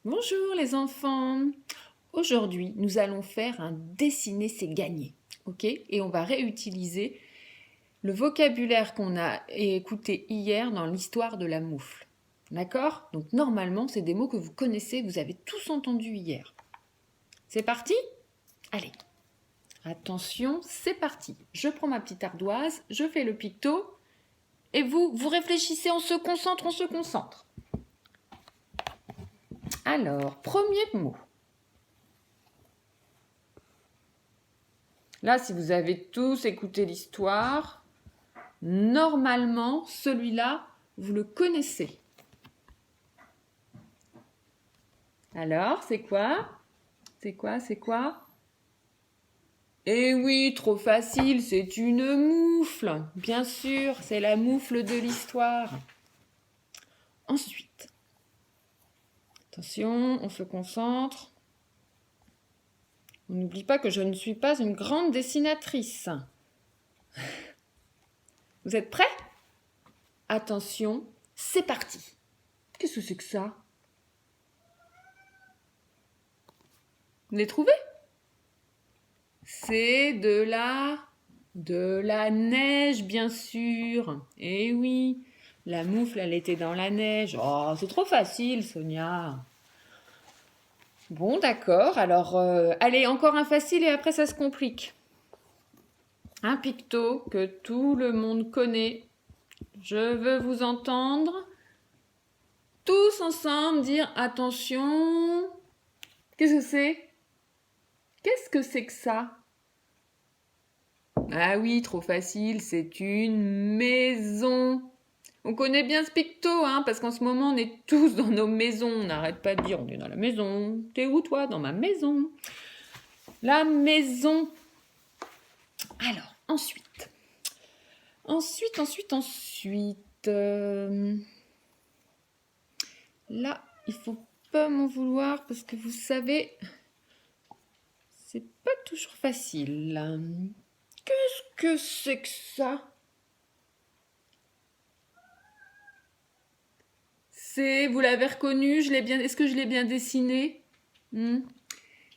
Bonjour les enfants. Aujourd'hui, nous allons faire un dessiner c'est gagné. OK? Et on va réutiliser le vocabulaire qu'on a écouté hier dans l'histoire de la moufle. D'accord? Donc normalement, c'est des mots que vous connaissez, vous avez tous entendu hier. C'est parti? Allez. Attention, c'est parti. Je prends ma petite ardoise, je fais le picto et vous réfléchissez, on se concentre, on se concentre. Alors, premier mot. Là, si vous avez tous écouté l'histoire, normalement, celui-là, vous le connaissez. Alors, c'est quoi? C'est quoi? Eh oui, trop facile, c'est une moufle. Bien sûr, c'est la moufle de l'histoire. Ensuite, attention, on se concentre. On n'oublie pas que je ne suis pas une grande dessinatrice. Vous êtes prêts? Attention, c'est parti. Qu'est-ce que c'est que ça? Vous l'avez trouvé? C'est de la neige, bien sûr. Eh oui, la moufle, elle était dans la neige. Oh, c'est trop facile, Sonia. Bon, d'accord. Alors, allez, encore un facile et après ça se complique. Un picto que tout le monde connaît. Je veux vous entendre tous ensemble dire attention. Qu'est-ce que c'est? Qu'est-ce que c'est que ça? Ah oui, trop facile, c'est une maison. On connaît bien ce picto, hein, parce qu'en ce moment, on est tous dans nos maisons. On n'arrête pas de dire, on est dans la maison. T'es où, toi? Dans ma maison. La maison. Alors, ensuite. Là, il faut pas m'en vouloir, parce que vous savez, c'est pas toujours facile. Qu'est-ce que c'est que ça? Vous l'avez reconnu, est-ce que je l'ai bien dessiné?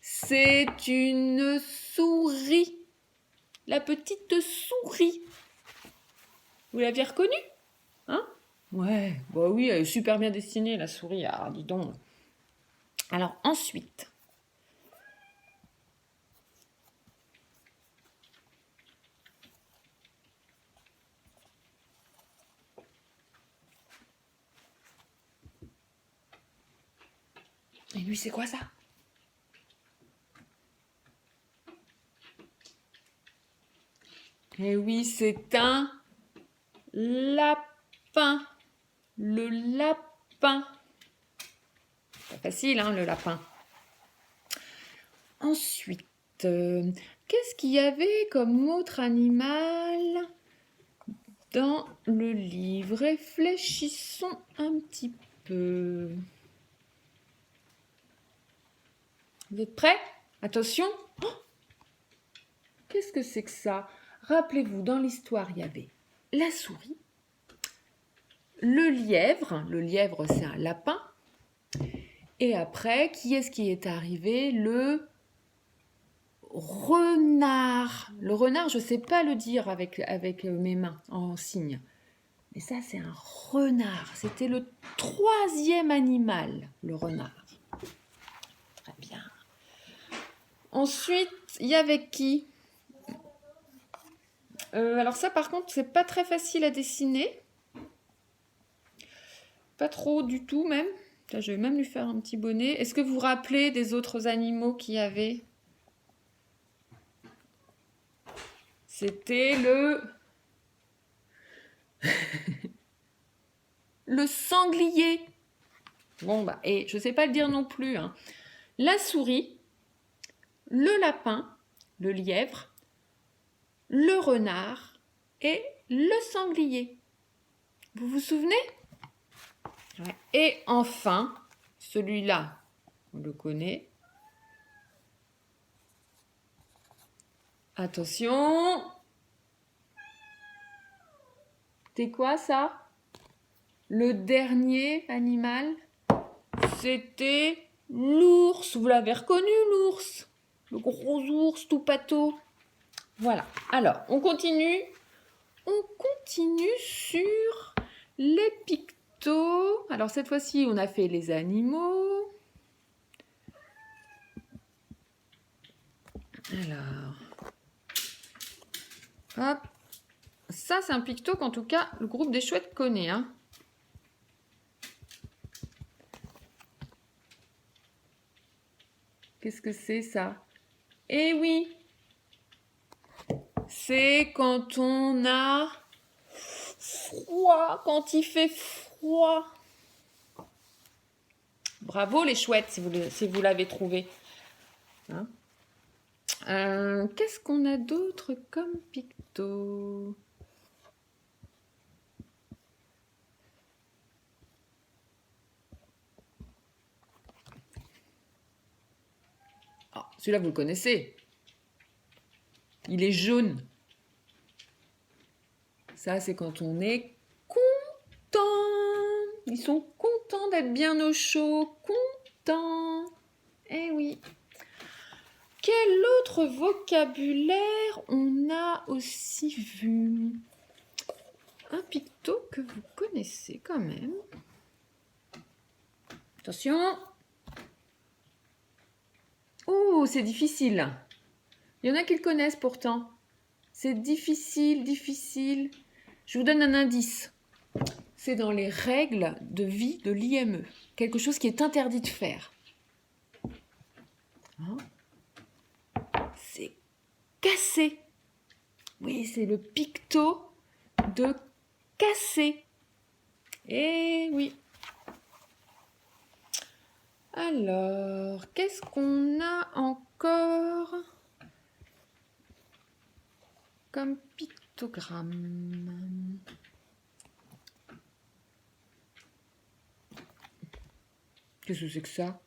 C'est une souris. La petite souris. Vous l'aviez reconnue? Hein? Ouais, bah oui, elle est super bien dessinée, la souris. Ah, dis donc. Alors, ensuite. Et lui, c'est quoi ça? Eh oui, c'est un lapin. Le lapin. Pas facile, hein, le lapin. Ensuite, qu'est-ce qu'il y avait comme autre animal dans le livre? Réfléchissons un petit peu. Vous êtes prêts? Attention. Oh, qu'est-ce que c'est que ça? Rappelez-vous, dans l'histoire, il y avait la souris, le lièvre c'est un lapin, et après, qui est-ce qui est arrivé? Le renard. Le renard, je ne sais pas le dire avec mes mains en signe. Mais ça, c'est un renard. C'était le troisième animal, le renard. Très bien. Ensuite, il y avait qui? Alors ça, par contre, c'est pas très facile à dessiner. Pas trop du tout, même. Là, je vais même lui faire un petit bonnet. Est-ce que vous vous rappelez des autres animaux qu'il y avait? C'était le sanglier. Bon, bah, et je sais pas le dire non plus, hein. La souris, le lapin, le lièvre, le renard et le sanglier. Vous vous souvenez? Ouais. Et enfin, celui-là, on le connaît. Attention. C'est quoi ça? Le dernier animal, c'était L'ours, vous l'avez reconnu, l'ours? Le gros ours tout pâteau. Voilà. Alors, on continue. On continue sur les pictos. Alors, cette fois-ci, on a fait les animaux. Alors, hop. Ça, c'est un picto qu'en tout cas, le groupe des chouettes connaît. Hein. Qu'est-ce que c'est ça? Eh oui, c'est quand on a froid, quand il fait froid. Bravo les chouettes si vous l'avez trouvé. Hein? Qu'est-ce qu'on a d'autre comme picto? Ah, celui-là, vous le connaissez. Il est jaune. Ça, c'est quand on est content. Ils sont contents d'être bien au chaud. Contents. Eh oui. Quel autre vocabulaire on a aussi vu? Un picto que vous connaissez quand même. Attention. Oh, c'est difficile. Il y en a qui le connaissent pourtant. C'est difficile, difficile. Je vous donne un indice. C'est dans les règles de vie de l'IME. Quelque chose qui est interdit de faire. Hein? C'est casser. Oui, c'est le picto de casser. Eh oui. Alors, qu'est-ce qu'on a encore comme pictogramme? Qu'est-ce que c'est que ça?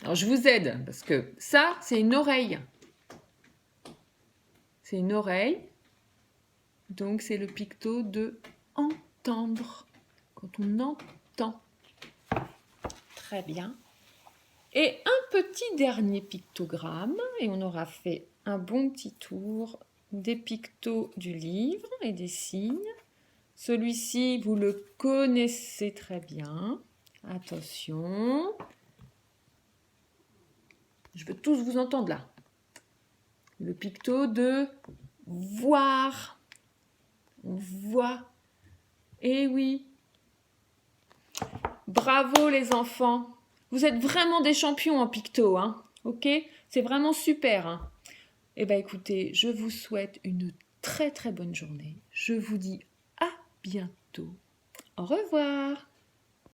Alors, je vous aide, parce que ça, c'est une oreille. C'est une oreille. Donc, c'est le picto de entendre. Quand on entend. Très bien. Et un petit dernier pictogramme, et on aura fait un bon petit tour des pictos du livre et des signes. Celui-ci, vous le connaissez très bien. Attention. Je veux tous vous entendre là. Le picto de voir. On voit. Eh oui. Bravo les enfants. Vous êtes vraiment des champions en picto, hein. Ok? C'est vraiment super. Hein. Eh bien écoutez, je vous souhaite une très très bonne journée. Je vous dis à bientôt. Au revoir.